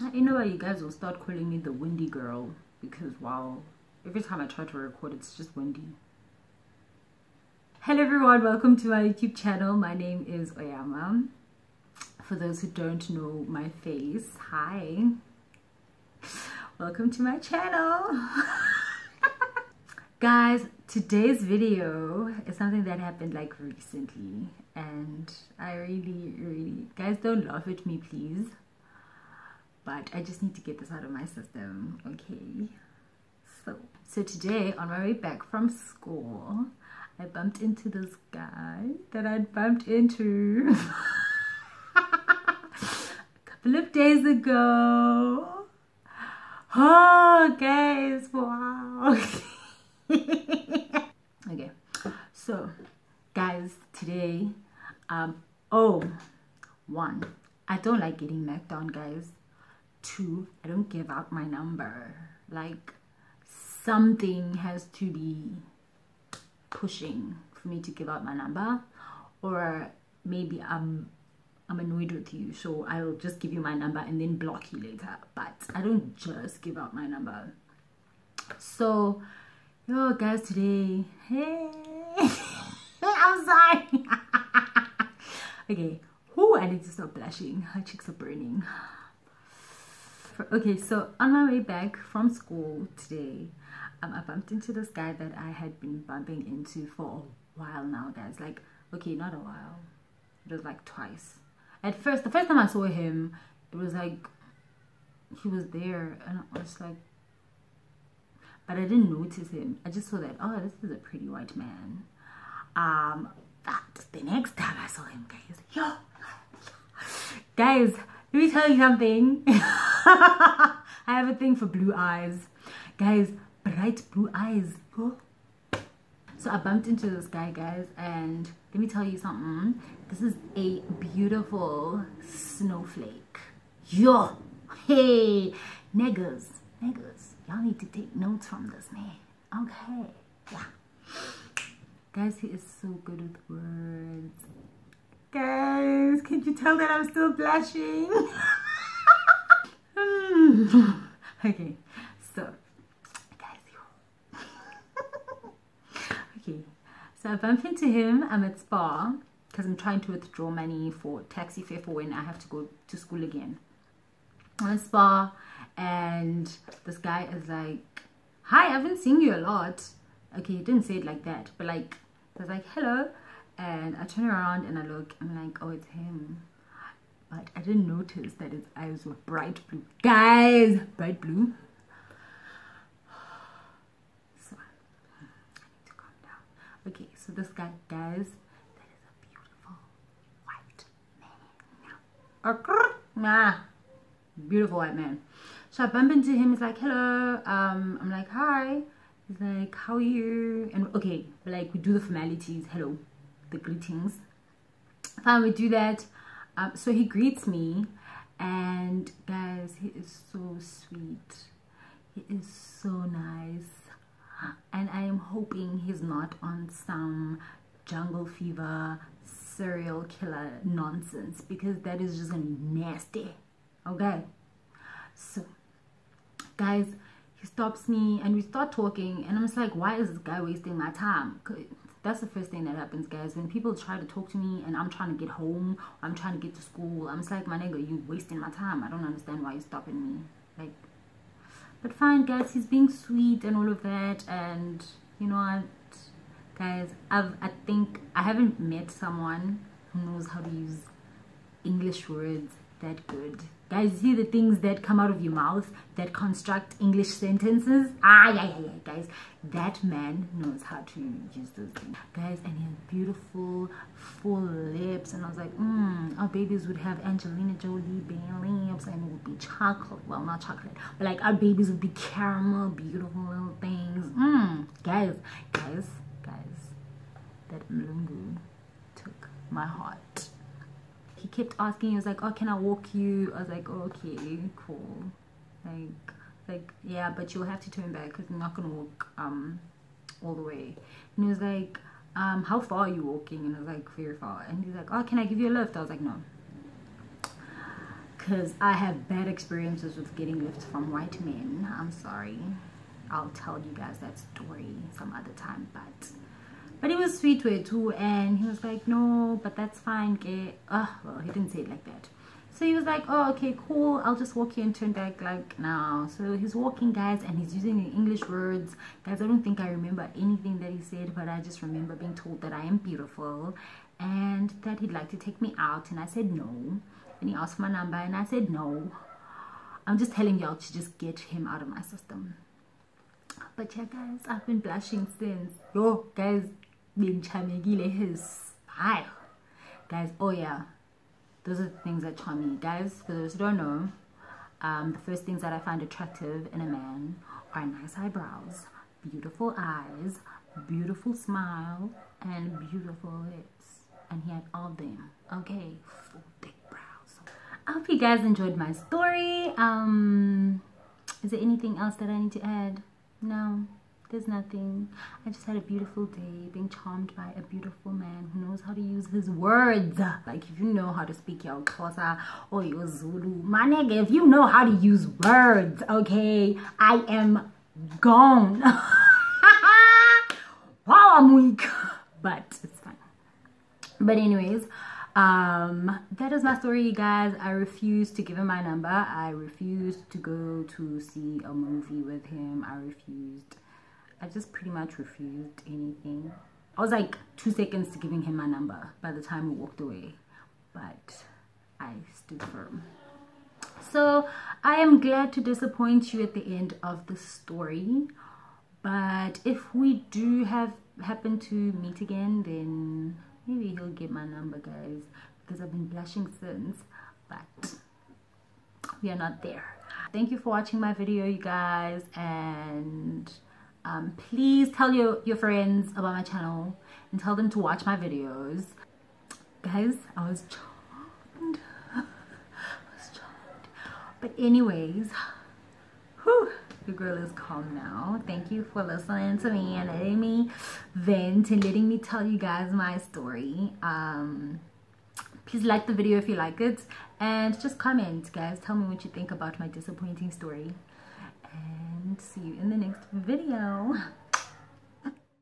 You know what, you guys will start calling me the windy girl, because wow, every time I try to record it's just windy. Hello everyone, welcome to my YouTube channel. My name is Oyama. For those who don't know my face, hi, welcome to my channel. Guys, today's video is something that happened like recently, and I really, guys, don't laugh at me please, but I just need to get this out of my system. Okay, so today on my way back from school, I bumped into this guy that I'd bumped into a couple of days ago. Oh guys, wow. Okay, so guys, today one, I don't like getting knocked down, guys. Two, I don't give out my number. Like, something has to be pushing for me to give out my number, or maybe I'm annoyed with you, so I'll just give you my number and then block you later. But I don't just give out my number. So yo guys, today, hey, I'm sorry. Okay, I need to stop blushing. Her cheeks are burning. Okay, so on my way back from school today, I bumped into this guy that I had been bumping into for a while now, guys. Like, okay, not a while. It was like twice. At first, the first time I saw him, it was like he was there, and I was like, but I didn't notice him. I just saw that, oh, this is a pretty white man. But the next time I saw him, guys, let me tell you something. I have a thing for blue eyes, guys, bright blue eyes. So I bumped into this guy, guys, and let me tell you something. This is a beautiful snowflake. Yo, hey, niggas, y'all need to take notes from this man. Okay, yeah. Guys, he is so good with words. Guys, can you tell that I'm still blushing? Okay, so guys, okay, so I bumped into him. I'm at Spa because I'm trying to withdraw money for taxi fare for when I have to go to school again. I'm at Spa, and this guy is like, hi, I haven't seen you a lot. Okay, he didn't say it like that, but like, he was like, hello. And I turn around and I look, I'm like, oh, it's him. But I didn't notice that his eyes were bright blue. Guys, bright blue. So I need to calm down. Okay, so this guy, guys, that is a beautiful white man. Beautiful white man. So I bump into him. He's like, hello. I'm like, hi. He's like, how are you? And okay, like, we do the formalities. Hello, the greetings. Fine, we do that. So he greets me, and guys, he is so sweet. He is so nice, and I am hoping he's not on some jungle fever serial killer nonsense, because that is just nasty. Okay, so guys, he stops me and we start talking, and I'm just like, why is this guy wasting my time? That's the first thing that happens, guys. When people try to talk to me and I'm trying to get home, or I'm trying to get to school, I'm just like, my nigga, you wasting my time. I don't understand why you're stopping me. Like, but fine, guys, he's being sweet and all of that. And you know what, guys, I think I haven't met someone who knows how to use English words that good. Guys, see the things that come out of your mouth that construct English sentences? Yeah, guys. That man knows how to use those things. Guys, and he has beautiful, full lips. And I was like, our babies would have Angelina Jolie bare lips, and it would be chocolate. Well, not chocolate, but like our babies would be caramel, beautiful little things. Guys, that mlungu took my heart. He kept asking, he was like, oh, can I walk you? I was like, oh, okay, cool. Like, yeah, but you'll have to turn back because I'm not gonna walk all the way. And he was like, how far are you walking? And I was like, very far. And he's like, oh, can I give you a lift? I was like, no. because I have bad experiences with getting gifts from white men. I'm sorry. I'll tell you guys that story some other time, but he was sweet to it too, and he was like, no, but that's fine, okay. Well, he didn't say it like that. So he was like, oh, okay, cool, I'll just walk here and turn back like now. So he's walking, guys, and he's using the English words. Guys, I don't think I remember anything that he said, but I just remember being told that I am beautiful and that he'd like to take me out, and I said no. And he asked for my number, and I said no. I'm just telling y'all to just get him out of my system. But yeah, guys, I've been blushing since. Yo, guys, been chamegile his. Hi, guys. Oh yeah, those are the things that charm me, guys. For those who don't know, the first things that I find attractive in a man are nice eyebrows, beautiful eyes, beautiful smile, and beautiful lips. And he had all of them. Okay, full thick brows. I hope you guys enjoyed my story. Is there anything else that I need to add? No, there's nothing. I just had a beautiful day being charmed by a beautiful man who knows how to use his words. Like, if you know how to speak your Xhosa or your Zulu, my nigga, if you know how to use words, okay, I am gone. Wow, I'm weak, but it's fine. But anyways, that is my story, you guys. I refused to give him my number. I refused to go to see a movie with him. I just pretty much refused anything. I was like 2 seconds to giving him my number by the time we walked away, but I stood firm. So I am glad to disappoint you at the end of the story, but if we do happen to meet again, then maybe he'll get my number, guys, because I've been blushing since, but we are not there. Thank you for watching my video, you guys, and please tell your friends about my channel and tell them to watch my videos. Guys, I was charmed. But anyways, whew, the girl is calm now. Thank you for listening to me and letting me vent and letting me tell you guys my story. Please like the video if you like it, and just comment, guys. Tell me what you think about my disappointing story, and see you in the next video.